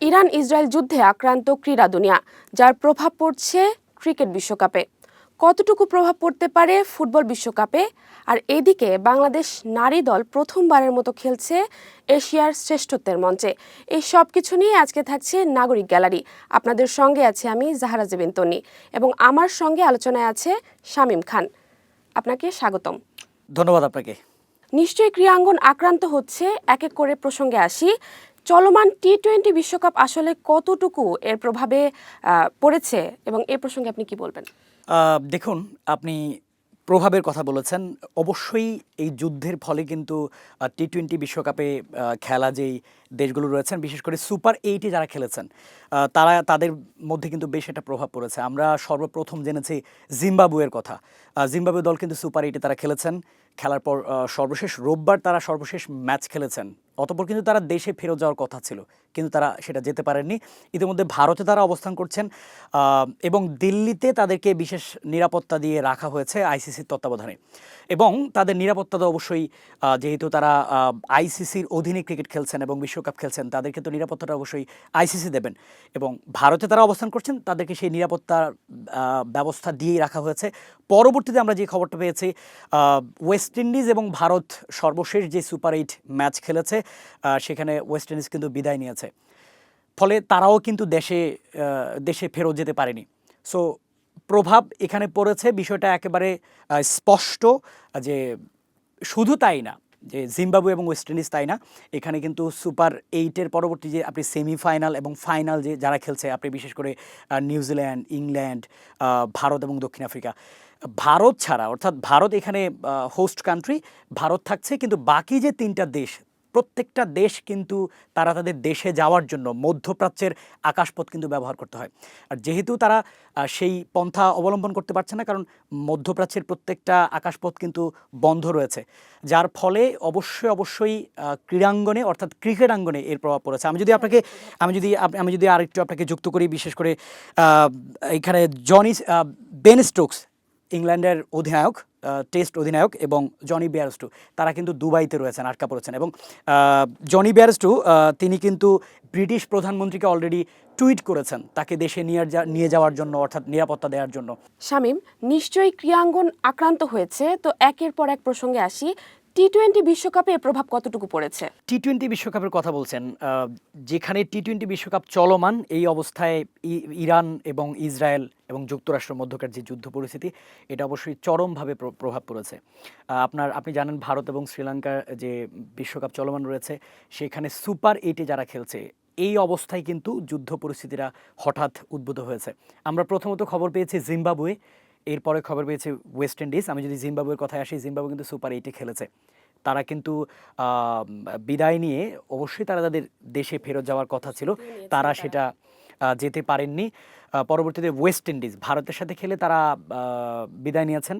Iran Israel যুদ্ধে আক্রান্ত ক্রীড়া দুনিয়া, যার প্রভাব পড়ছে ক্রিকেট বিশ্বকাপে। কতটুকু প্রভাব পড়তে পারে ফুটবল বিশ্বকাপে? আর এদিকে বাংলাদেশ নারী দল প্রথমবারের মতো খেলছে এশিয়ার শ্রেষ্ঠত্বের মঞ্চে। এই সব কিছু নিয়ে আজকে থাকছে নাগরিক গ্যালারি। আপনাদের সঙ্গে আছে আমি জাহারা জেবিন তন্নি এবং আমার সঙ্গে আলোচনায় আছে শামীম খান। আপনাকে স্বাগতম। ধন্যবাদ আপনাকে। নিশ্চয়ই ক্রীড়াঙ্গন আক্রান্ত হচ্ছে, এক এক করে প্রসঙ্গে আসি। চলমান টি-20 বিশ্বকাপ আসলে কতটুকু এর প্রভাবে পড়েছে এবং এ প্রসঙ্গে আপনি কি বলবেন? দেখুন, আপনি প্রভাবের কথা বলেছেন। অবশ্যই এই যুদ্ধের ফলে কিন্তু টি-20 বিশ্বকাপে খেলা যেই দেশগুলো রয়েছেন, বিশেষ করে সুপার 8-এ যারা খেলেছেন, তাদের মধ্যে কিন্তু বেশ একটা প্রভাব পড়েছে। আমরা সর্বপ্রথম জেনেছি জিম্বাবুয়ের কথা। জিম্বাবুয়ে দল কিন্তু সুপার 8-এ তারা খেলেছেন। খেলার পর সর্বশেষ রোববার তারা সর্বশেষ ম্যাচ খেলেছেন। অতঃপর কিন্তু তারা দেশে ফেরত যাওয়ার কথা ছিল, কিন্তু তারা সেটা যেতে পারেননি। ইতিমধ্যে ভারতে তারা অবস্থান করছেন এবং দিল্লিতে তাদেরকে বিশেষ নিরাপত্তা দিয়ে রাখা হয়েছে আইসিসির তত্ত্বাবধানে। এবং তাদের নিরাপত্তা তো অবশ্যই, যেহেতু তারা আইসিসির অধীনে ক্রিকেট খেলছেন এবং বিশ্বকাপ খেলছেন, তাদেরকে তো নিরাপত্তাটা অবশ্যই আইসিসি দেবেন। এবং ভারতে তারা অবস্থান করছেন, তাদেরকে সেই নিরাপত্তার ব্যবস্থা দিয়েই রাখা হয়েছে। পরবর্তীতে আমরা যে খবরটা পেয়েছি, ওয়েস্ট ইন্ডিজ এবং ভারত সর্বশেষ যে সুপার 8 ম্যাচ খেলেছে, সেখানে ওয়েস্ট ইন্ডিজ কিন্তু বিদায় নিয়েছে। ফলে তারাও কিন্তু দেশে ফেরত যেতে পারেনি। সো প্রভাব এখানে পড়েছে, বিষয়টা একেবারে স্পষ্ট। যে শুধু তাই না, যে জিম্বাবুয়ে এবং ওয়েস্ট ইন্ডিজ তাই না, এখানে কিন্তু সুপার 8-এর পরবর্তী যে আপনি সেমিফাইনাল এবং ফাইনাল যে যারা খেলছে, আপনি বিশেষ করে নিউজিল্যান্ড, ইংল্যান্ড, ভারত এবং দক্ষিণ আফ্রিকা, ভারত ছাড়া, অর্থাৎ ভারত এখানে হোস্ট কান্ট্রি, ভারত থাকছে, কিন্তু বাকি যে 3টা দেশ, প্রত্যেকটা দেশ কিন্তু তারা তাদের দেশে যাওয়ার জন্য মধ্যপ্রাচ্যের আকাশপথ কিন্তু ব্যবহার করতে হয়। আর যেহেতু তারা সেই পন্থা অবলম্বন করতে পারছে না, কারণ মধ্যপ্রাচ্যের প্রত্যেকটা আকাশপথ কিন্তু বন্ধ রয়েছে, যার ফলে অবশ্যই ক্রীড়াঙ্গনে, অর্থাৎ ক্রিকেট আঙ্গনে এর প্রভাব পড়েছে। আমি যদি আরেকটু আপনাকে যুক্ত করি, বিশেষ করে এখানে বেন স্টোকস, ইংল্যান্ডের অধিনায়ক, টেস্ট অধিনায়ক, এবং জনি বেয়ারস্টো, তারা কিন্তু দুবাইতে রয়েছেন, আটকা পড়েছেন। এবং জনি বেয়ারস্টো তিনি কিন্তু ব্রিটিশ প্রধানমন্ত্রীকে অলরেডি টুইট করেছেন তাকে দেশে নিয়ে যাওয়ার জন্য, অর্থাৎ নিরাপত্তা দেওয়ার জন্য। শামীম, নিশ্চয়ই ক্রীড়াঙ্গন আক্রান্ত হয়েছে, তো একের পর এক প্রসঙ্গে আসি। টি-20 বিশ্বকাপে এর প্রভাব কতটুকু পড়েছে? টি-20 বিশ্বকাপের কথা বলছেন, যেখানে টি-20 বিশ্বকাপ চলমান, এই অবস্থায় ইরান এবং ইসরায়েল এবং যুক্তরাষ্ট্রের মধ্যকার যে যুদ্ধ পরিস্থিতি, এটা অবশ্যই চরমভাবে প্রভাব পড়েছে। আপনি জানেন, ভারত এবং শ্রীলঙ্কার যে বিশ্বকাপ চলমান রয়েছে, সেখানে সুপার 8-এ যারা খেলছে, এই অবস্থায় কিন্তু যুদ্ধ পরিস্থিতিটা হঠাৎ উদ্ভূত হয়েছে। আমরা প্রথমত খবর পেয়েছি জিম্বাবুয়ে, এরপরে খবর পেয়েছে ওয়েস্ট ইন্ডিজ। আমি যদি জিম্বাবুয়ের কথায় আসি, জিম্বাবুয়ে কিন্তু সুপার 8-এ খেলেছে। তারা কিন্তু বিদায় নিয়ে অবশ্যই তারা তাদের দেশে ফেরত যাওয়ার কথা ছিল, তারা সেটা যেতে পারেননি। পরবর্তীতে ওয়েস্ট ইন্ডিজ ভারতের সাথে খেলে তারা বিদায় নিয়েছেন,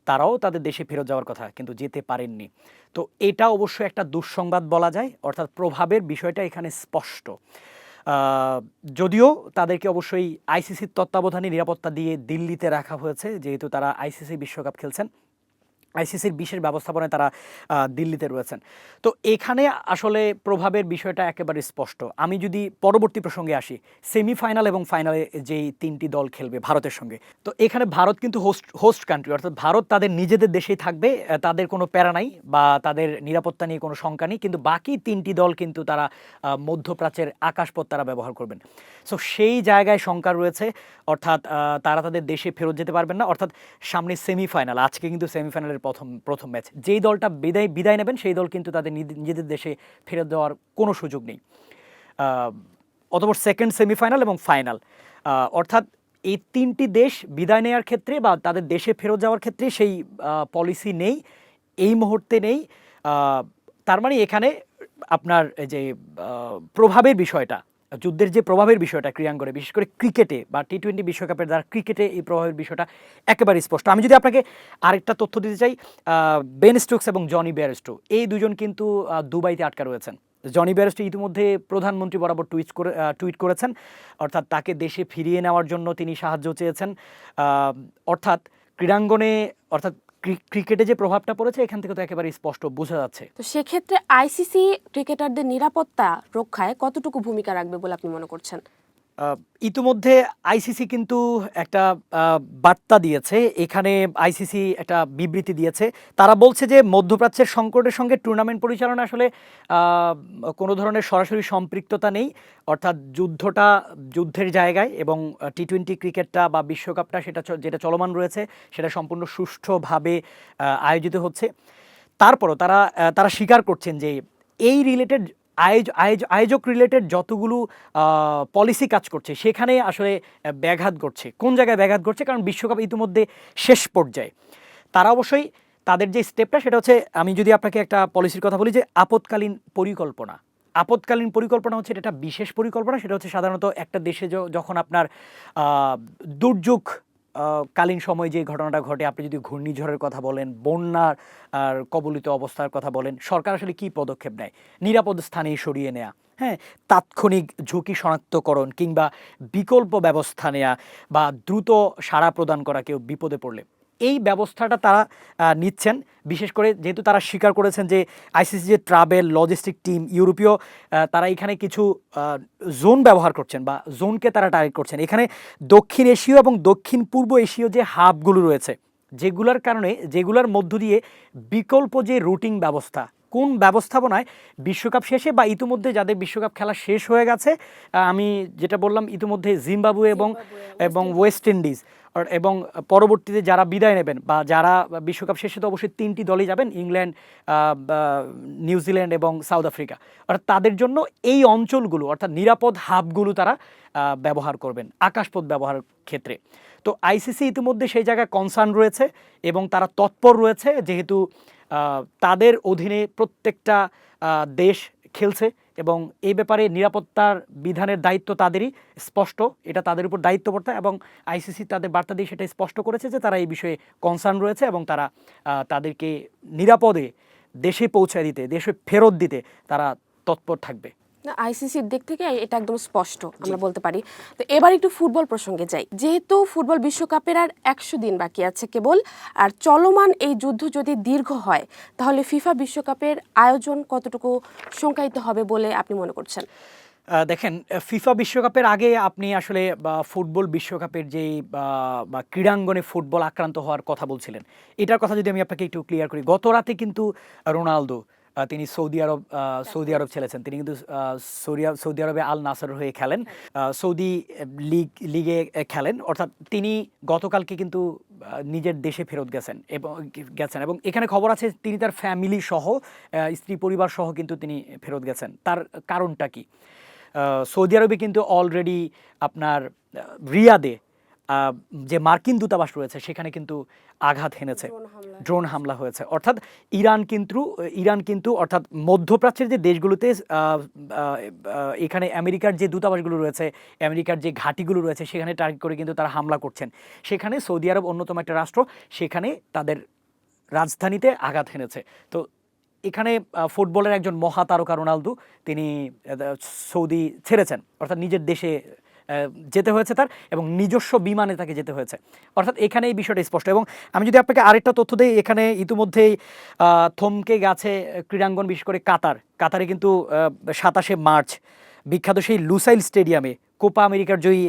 তারাও তাদের দেশে ফেরত যাওয়ার কথা, কিন্তু যেতে পারেননি। তো এটা অবশ্যই একটা দুঃসংবাদ বলা যায়, অর্থাৎ প্রভাবের বিষয়টা এখানে স্পষ্ট। যদিও তাদেরকে অবশ্যই আইসিসির তত্ত্বাবধানে নিরাপত্তা দিয়ে দিল্লিতে রাখা হয়েছে, যেহেতু তারা আইসিসি বিশ্বকাপ খেলছেন, আইসিসির বিশেষ ব্যবস্থাপনায় তারা দিল্লিতে রয়েছেন। তো এখানে আসলে প্রভাবের বিষয়টা একেবারে স্পষ্ট। আমি যদি পরবর্তী প্রসঙ্গে আসি, সেমিফাইনাল এবং ফাইনালে যেই 3টি দল খেলবে ভারতের সঙ্গে, তো এখানে ভারত কিন্তু হোস্ট কান্ট্রি, অর্থাৎ ভারত তাদের নিজেদের দেশেই থাকবে, তাদের কোনো প্যারা নাই বা তাদের নিরাপত্তা নিয়ে কোনো শঙ্কা নেই। কিন্তু বাকি 3টি দল কিন্তু তারা মধ্যপ্রাচ্যের আকাশপথ তারা ব্যবহার করবেন। সো সেই জায়গায় শঙ্কা রয়েছে, অর্থাৎ তারা তাদের দেশে ফেরত যেতে পারবেন না। অর্থাৎ সামনে সেমিফাইনাল, আজকে কিন্তু সেমিফাইনালের প্রথম ম্যাচ, যেই দলটা বিদায় নেবেন সেই দল কিন্তু তাদের নিজেদের দেশে ফেরত দেওয়ার কোনো সুযোগ নেই। অতঃপর সেকেন্ড সেমিফাইনাল এবং ফাইনাল, অর্থাৎ এই 3টি দেশ বিদায় নেওয়ার ক্ষেত্রে বা তাদের দেশে ফেরত যাওয়ার ক্ষেত্রে সেই পলিসি নেই, এই মুহূর্তে নেই। তার মানে এখানে আপনার যে প্রভাবের বিষয়টা, যুদ্ধের যে প্রভাবের বিষয়টা ক্রীড়াঙ্গনে, বিশেষ করে ক্রিকেটে বা টি-20 বিশ্বকাপের দ্বারা ক্রিকেটে এই প্রভাবের বিষয়টা একেবারে স্পষ্ট। আমি যদি আপনাকে আরেকটা তথ্য দিতে চাই, বেন স্টোকস এবং জনি বেয়ারস্টো, এই দুজন কিন্তু দুবাইতে আটকা রয়েছেন। জনি বেয়ারস্টো ইতিমধ্যে প্রধানমন্ত্রী বরাবর টুইট করেছেন, অর্থাৎ তাকে দেশে ফিরিয়ে নেওয়ার জন্য তিনি সাহায্য চেয়েছেন। অর্থাৎ ক্রীড়াঙ্গনে, অর্থাৎ ক্রিকেটে যে প্রভাবটা পড়েছে এখান থেকে তো একেবারে স্পষ্ট বোঝা যাচ্ছে। তো সেক্ষেত্রে আইসিসি ক্রিকেটারদের নিরাপত্তা রক্ষায় কতটুকু ভূমিকা রাখবে বলে আপনি মনে করছেন? ইতিমধ্যে আইসিসি কিন্তু একটা বার্তা দিয়েছে। এখানে আইসিসি একটা বিবৃতি দিয়েছে। তারা বলছে যে মধ্যপ্রাচ্যের সংকটের সঙ্গে টুর্নামেন্ট পরিচালনা আসলে কোনো ধরনের সরাসরি সম্পৃক্ততা নেই। অর্থাৎ যুদ্ধের জায়গায় এবং টি-20 ক্রিকেটটা বা বিশ্বকাপটা যেটা চলমান রয়েছে সেটা সম্পূর্ণ সুষ্ঠুভাবে আয়োজিত হচ্ছে। তারপরও তারা স্বীকার করছেন যে এই রিলেটেড আয়োজক রিলেটেড যতগুলো পলিসি কাজ করছে সেখানে আসলে ব্যাঘাত ঘটছে। কোন জায়গায় ব্যাঘাত ঘটছে? কারণ বিশ্বকাপ ইতিমধ্যে শেষ পর্যায়ে। তারা অবশ্যই তাদের যে স্টেপটা সেটা হচ্ছে, আমি যদি আপনাকে একটা পলিসির কথা বলি, যে আপৎকালীন পরিকল্পনা। আপৎকালীন পরিকল্পনা হচ্ছে এটা একটা বিশেষ পরিকল্পনা। সেটা হচ্ছে সাধারণত একটা দেশে যখন আপনার দুর্যোগ কালীন সময়ে যে ঘটনাটা ঘটে, আপনি যদি ঘূর্ণিঝড়ের কথা বলেন, বন্যার আর কবলিত অবস্থার কথা বলেন, সরকার আসলে কী পদক্ষেপ নেয়? নিরাপদ স্থানে সরিয়ে নেওয়া, হ্যাঁ, তাৎক্ষণিক ঝুঁকি শনাক্তকরণ কিংবা বিকল্প ব্যবস্থা নেওয়া বা দ্রুত সাড়া প্রদান করা কেউ বিপদে পড়লে। এই ব্যবস্থাটা তারা নিচ্ছেন, বিশেষ করে যেহেতু তারা স্বীকার করেছেন যে আইসিসি যে ট্রাভেল লজিস্টিক টিম ইউরোপীয়, তারা এখানে কিছু জোন ব্যবহার করছেন বা জোনকে তারা টার্গেট করছেন। এখানে দক্ষিণ এশীয় এবং দক্ষিণ পূর্ব এশীয় যে হাবগুলো রয়েছে, যেগুলোর মধ্য দিয়ে বিকল্প যে রুটিং ব্যবস্থা, কোন ব্যবস্থাপনায় বিশ্বকাপ শেষে বা ইতিমধ্যে যাদের বিশ্বকাপ খেলা শেষ হয়ে গেছে, আমি যেটা বললাম ইতিমধ্যে জিম্বাবুয়ে এবং ওয়েস্ট ইন্ডিজ, এবং পরবর্তীতে যারা বিদায় নেবেন বা যারা বিশ্বকাপ শেষে তো অবশ্যই 3টি দলই যাবেন, ইংল্যান্ড, নিউজিল্যান্ড এবং সাউথ আফ্রিকা। অর্থাৎ তাদের জন্য এই অঞ্চলগুলো অর্থাৎ নিরাপদ হাবগুলো তারা ব্যবহার করবেন আকাশপথ ব্যবহারের ক্ষেত্রে। তো আইসিসি ইতিমধ্যে সেই জায়গায় কনসার্ন রয়েছে এবং তারা তৎপর রয়েছে, যেহেতু তাদের অধীনে প্রত্যেকটা দেশ খেলছে এবং এই ব্যাপারে নিরাপত্তার বিধানের দায়িত্ব তাদেরই, স্পষ্ট এটা তাদের উপর দায়িত্ব বর্তায় এবং আইসিসি তাদের বার্তা দিয়ে সেটা স্পষ্ট করেছে যে তারা এই বিষয়ে কনসার্ন রয়েছে এবং তারা তাদেরকে নিরাপদে দেশে পৌঁছায় দিতে, দেশে ফেরত দিতে তারা তৎপর থাকবে। না, আইসিসির দিক থেকে এটা একদম স্পষ্ট আমরা বলতে পারি। তো এবার একটু ফুটবল প্রসঙ্গে যাই। যেহেতু ফুটবল বিশ্বকাপের আর 100 দিন বাকি আছে কেবল, আর চলমান এই যুদ্ধ যদি দীর্ঘ হয় তাহলে ফিফা বিশ্বকাপের আয়োজন কতটুকু শঙ্কায়িত হবে বলে আপনি মনে করছেন? দেখেন, ফিফা বিশ্বকাপের আগে আপনি আসলে ফুটবল বিশ্বকাপের যেই বা ক্রীড়াঙ্গনে ফুটবল আক্রান্ত হওয়ার কথা বলছিলেন, এটার কথা যদি আমি আপনাকে একটু ক্লিয়ার করি। গত রাতে কিন্তু রোনালদো, তিনি সৌদি আরব ছেলেছেন, তিনি কিন্তু সৌদি আরবে আল নাসর হয়ে খেলেন, সৌদি লিগে খেলেন। অর্থাৎ তিনি গতকালকে কিন্তু নিজের দেশে ফেরত গেছেন এবং এখানে খবর আছে তিনি তার ফ্যামিলি সহ, স্ত্রী পরিবার সহ কিন্তু তিনি ফেরত গেছেন। তার কারণটা কি? সৌদি আরবে কিন্তু অলরেডি আপনার রিয়াদে যে মার্কিন দূতাবাস রয়েছে সেখানে কিন্তু আঘাত হেনেছে, ড্রোন হামলা হয়েছে। অর্থাৎ ইরান কিন্তু অর্থাৎ মধ্যপ্রাচ্যের যে দেশগুলোতে এখানে আমেরিকার যে দূতাবাসগুলো রয়েছে, আমেরিকার যে ঘাঁটিগুলো রয়েছে সেখানে টার্গেট করে কিন্তু তারা হামলা করছেন। সেখানে সৌদি আরব অন্যতম একটা রাষ্ট্র, সেখানে তাদের রাজধানীতে আঘাত হেনেছে। তো এখানে ফুটবলের একজন মহাতারকা রোনালদো, তিনি সৌদি ছেড়েছেন, অর্থাৎ নিজের দেশে যেতে হয়েছে তার, এবং নিজস্ব বিমানে তাকে যেতে হয়েছে। অর্থাৎ এখানে এই বিষয়টা স্পষ্ট। এবং আমি যদি আপনাকে আরেকটা তথ্য দিই, এখানে ইতিমধ্যেই থমকে গেছে ক্রীড়াঙ্গন, বিশেষ করে কাতারে কিন্তু 27শে মার্চ বিখ্যাত সেই লুসাইল স্টেডিয়ামে কোপা আমেরিকার জয়ী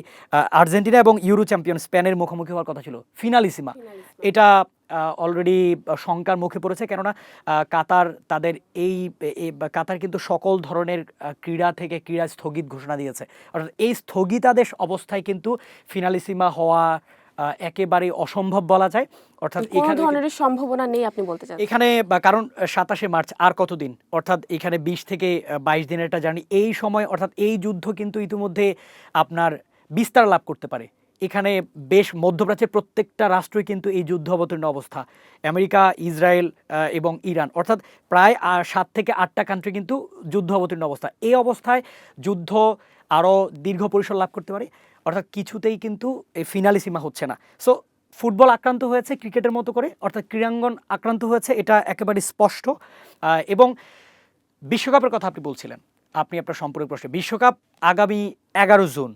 আর্জেন্টিনা এবং ইউরো চ্যাম্পিয়ন স্পেনের মুখোমুখি হওয়ার কথা ছিল, ফিনালিসিমা। এটা অলরেডি শঙ্কার মুখে পড়েছে, কেননা কাতার কিন্তু সকল ধরনের ক্রীড়া স্থগিত ঘোষণা দিয়েছে। অর্থাৎ এই স্থগিতাদেশ অবস্থায় কিন্তু ফিনালিসিমা হওয়া একেবারে অসম্ভব বলা যায়। অর্থাৎ এখানে ধরনের সম্ভাবনা নেই আপনি বলতে চাচ্ছেন? এখানে কারণ 27শে মার্চ আর কতদিন, অর্থাৎ এখানে 20 থেকে 22 দিনের একটা জার্নি। এই সময় অর্থাৎ এই যুদ্ধ কিন্তু ইতিমধ্যে আপনার বিস্তার লাভ করতে পারে। এখানে বেশ মধ্যপ্রাচ্যের প্রত্যেকটা রাষ্ট্রই কিন্তু এই যুদ্ধ অবতীর্ণ অবস্থা, আমেরিকা, ইসরায়েল এবং ইরান, অর্থাৎ প্রায় 7 থেকে 8টা কান্ট্রি কিন্তু যুদ্ধ অবতীর্ণ অবস্থা। এই অবস্থায় যুদ্ধ আরও দীর্ঘ পরিসর লাভ করতে পারে। অর্থাৎ কিছুতেই কিন্তু এই ফিনালিসিমা হচ্ছে না। সো ফুটবল আক্রান্ত হয়েছে ক্রিকেটের মতো করে, অর্থাৎ ক্রীড়াঙ্গন আক্রান্ত হয়েছে, এটা একেবারে স্পষ্ট। এবং বিশ্বকাপের কথা আপনি বলছিলেন, আপনি আপনার সম্পূর্ণ প্রশ্নে, বিশ্বকাপ আগামী 11 জুন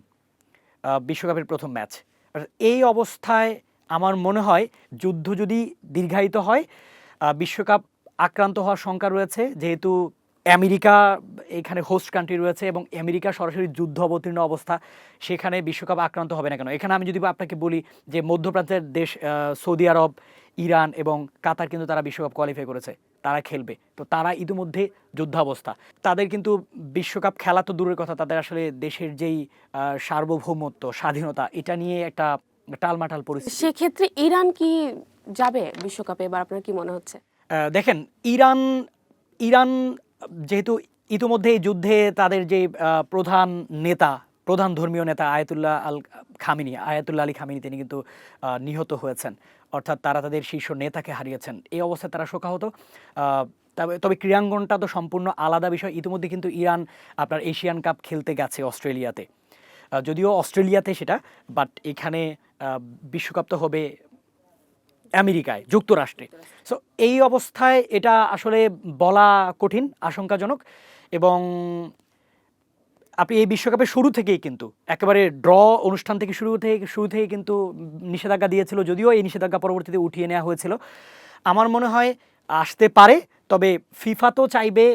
বিশ্বকাপের প্রথম ম্যাচ। এই অবস্থায় আমার মনে হয় যুদ্ধ যদি দীর্ঘায়িত হয় বিশ্বকাপ আক্রান্ত হওয়ার শঙ্কা রয়েছে, যেহেতু আমেরিকা এখানে হোস্ট কান্ট্রি রয়েছে এবং আমেরিকা সরাসরি যুদ্ধ অবতীর্ণ অবস্থা, সেখানে বিশ্বকাপ আক্রান্ত হবে না কেন। এখানে আমি যদি আপনাকে বলি যে মধ্যপ্রাচ্যের দেশ সৌদি আরব, ইরান এবং কাতার কিন্তু তারা বিশ্বকাপ কোয়ালিফাই করেছে, তারা খেলবে, তো তারা ইতিমধ্যে যুদ্ধাবস্থা। তাদের কিন্তু বিশ্বকাপ খেলা তো দূরের কথা, তাদের আসলে দেশের যেই সার্বভৌমত্ব, স্বাধীনতা, এটা নিয়ে একটা টালমাটাল পরিস্থিতি। সেক্ষেত্রে ইরান কি যাবে বিশ্বকাপে এবার, আপনার কি মনে হচ্ছে? দেখেন, ইরান ইরান যেহেতু ইতিমধ্যে এই যুদ্ধে তাদের যে প্রধান ধর্মীয় নেতা আয়াতুল্লাহ আলী খামিনি, তিনি কিন্তু নিহত হয়েছেন, অর্থাৎ তারা তাদের শীর্ষ নেতাকে হারিয়েছেন। এই অবস্থায় তারা শোকাহত। তবে ক্রীড়াঙ্গনটা তো সম্পূর্ণ আলাদা বিষয়। ইতিমধ্যে কিন্তু ইরান আপনার এশিয়ান কাপ খেলতে গেছে অস্ট্রেলিয়াতে, যদিও অস্ট্রেলিয়াতে সেটা, বাট এখানে বিশ্বকাপ তো হবে আমেরিকায়, যুক্তরাষ্ট্রে। সো এই অবস্থায় এটা আসলে বলা কঠিন, আশঙ্কাজনক। এবং আপনি এই বিশ্বকাপের শুরু থেকেই কিন্তু একেবারে ড্র অনুষ্ঠান থেকে শুরু থেকে কিন্তু নিষেধাজ্ঞা দিয়েছিল, যদিও এই নিষেধাজ্ঞা পরবর্তীতে উঠিয়ে নেওয়া হয়েছিল। আমার মনে হয় আসতে পারে, তবে ফিফা তো চাইবে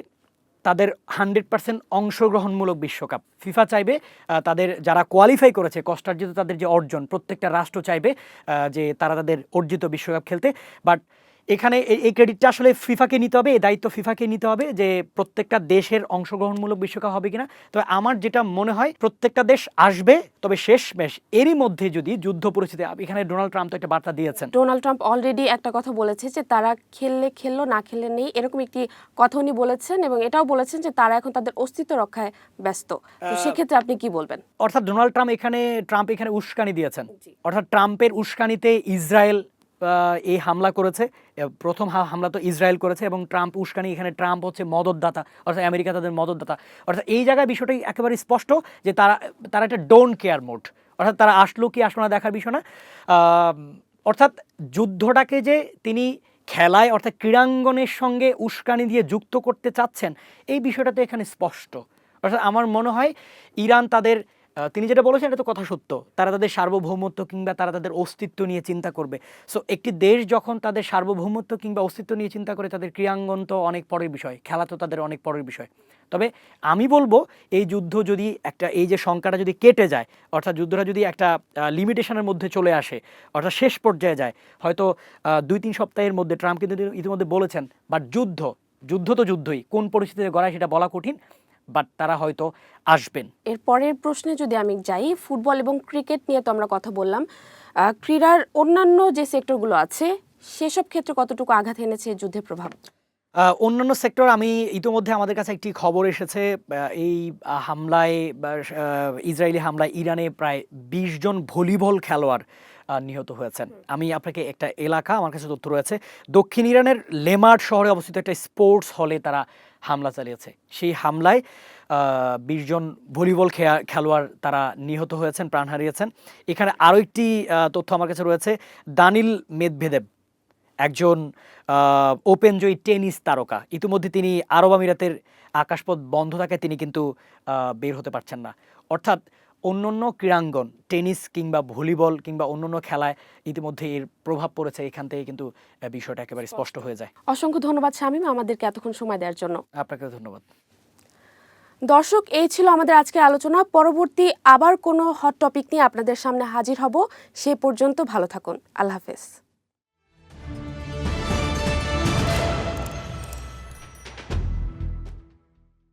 তাদের 100% অংশগ্রহণমূলক বিশ্বকাপ। ফিফা চাইবে তাদের যারা কোয়ালিফাই করেছে, কষ্টার্জিত তাদের যে অর্জন, প্রত্যেকটা রাষ্ট্র চাইবে যে তারা তাদের অর্জিত বিশ্বকাপ খেলতে। বাট এখানে এই ক্রেডিটটা আসলে ফিফাকে নিতে হবে, এই দায়িত্ব ফিফাকে নিতে হবে যে প্রত্যেকটা দেশের অংশগ্রহণমূলক বিশ্বকাপ হবে কিনা। তবে আমার যেটা মনে হয় প্রত্যেকটা দেশ আসবে, তবে শেষমেশ এরই মধ্যে যদি যুদ্ধ পরিস্থিতি, এখানে ডোনাল্ড ট্রাম্প তো একটা বার্তা দিয়েছেন। ডোনাল্ড ট্রাম্প অলরেডি একটা কথা বলেছে যে তারা খেললে খেললো, না খেললে নেই, এরকম একটি কথা উনি বলেছেন, এবং এটাও বলেছেন যে তারা এখন তাদের অস্তিত্ব রক্ষায় ব্যস্ত। তো সেক্ষেত্রে আপনি কি বলবেন? অর্থাৎ ডোনাল্ড ট্রাম্প এখানে উস্কানি দিয়েছেন, অর্থাৎ ট্রাম্পের উস্কানিতে ইসরায়েল এই হামলা করেছে। প্রথম হামলা তো ইসরায়েল করেছে, এবং ট্রাম্প উস্কানি, এখানে ট্রাম্প হচ্ছে মদতদাতা, অর্থাৎ আমেরিকা তাদের মদতদাতা। অর্থাৎ এই জায়গায় বিষয়টাই একেবারে স্পষ্ট যে তারা একটা ডোন্ট কেয়ার মোড, অর্থাৎ তারা আসলো কি আসলো না দেখার বিষয় না। অর্থাৎ যুদ্ধটাকে যে তিনি খেলায়, অর্থাৎ ক্রীড়াঙ্গনের সঙ্গে উস্কানি দিয়ে যুক্ত করতে চাচ্ছেন, এই বিষয়টা তো এখানে স্পষ্ট। অর্থাৎ আমার মনে হয় ইরান তিনি যেটা বলেছেন এটা তো কথা সত্য, তারা তাদের সার্বভৌমত্ব কিংবা তারা তাদের অস্তিত্ব নিয়ে চিন্তা করবে। সো একটি দেশ যখন তাদের সার্বভৌমত্ব কিংবা অস্তিত্ব নিয়ে চিন্তা করে, তাদের ক্রীড়াঙ্গন তো অনেক পরের বিষয়, খেলা তো তাদের অনেক পরের বিষয়। তবে আমি বলবো এই যুদ্ধ যদি এই যে শঙ্কাটা যদি কেটে যায়, অর্থাৎ যুদ্ধটা যদি একটা লিমিটেশনের মধ্যে চলে আসে, অর্থাৎ শেষ পর্যায়ে যায়, হয়তো 2-3 সপ্তাহের মধ্যে, ট্রাম্প কিন্তু ইতিমধ্যে বলেছেন, বাট যুদ্ধ তো যুদ্ধই, কোন পরিস্থিতিতে গড়ায় সেটা বলা কঠিন, বাট তারা হয়তো আসবেন। এর পরের প্রশ্নে যদি আমি যাই, ফুটবল এবং ক্রিকেট নিয়ে তো আমরা কথা বললাম, ক্রীড়ার অন্যান্য যে সেক্টরগুলো আছে সেসব ক্ষেত্রে কতটুকু আঘাত এনেছে এই যুদ্ধের প্রভাব? অন্যান্য সেক্টর, আমি ইতিমধ্যে আমাদের কাছে একটি খবর এসেছে, এই হামলায়, ইসরায়েলি হামলায় ইরানে প্রায় 20 জন ভলিবল খেলোয়াড় নিহত হয়েছেন। আমি আপনাকে একটা এলাকা, আমার কাছে তথ্য রয়েছে, দক্ষিণ ইরানের লেমার্ট শহরে অবস্থিত একটা স্পোর্টস হলে তারা হামলা চালিয়েছে। সেই হামলায় 20 জন ভলিবল খেলোয়াড় তারা নিহত হয়েছেন, প্রাণ হারিয়েছেন। এখানে আরও একটি তথ্য আমার কাছে রয়েছে, দানিল মেদভেদেভ, একজন ওপেন জয়ী টেনিস তারকা, ইতিমধ্যে তিনি আরব আমিরাতের আকাশপথ বন্ধ থাকায় তিনি কিন্তু বের হতে পারছেন না। অর্থাৎ অন্যান্য ক্রীড়াঙ্গন, টেনিস কিংবা ভলিবল কিংবা অন্যান্য খেলায় ইতিমধ্যে এর প্রভাব পড়েছে, এখান থেকে কিন্তু বিষয়টা একেবারে স্পষ্ট হয়ে যায়। অসংখ্য ধন্যবাদ শামীম আমাদেরকে এতক্ষণ সময় দেওয়ার জন্য। আপনাকেও ধন্যবাদ। দর্শক, এই ছিল আমাদের আজকের আলোচনা। পরবর্তী আবার কোনো হট টপিক নিয়ে আপনাদের সামনে হাজির হব। সে পর্যন্ত ভালো থাকুন। আল্লাহ হাফেজ।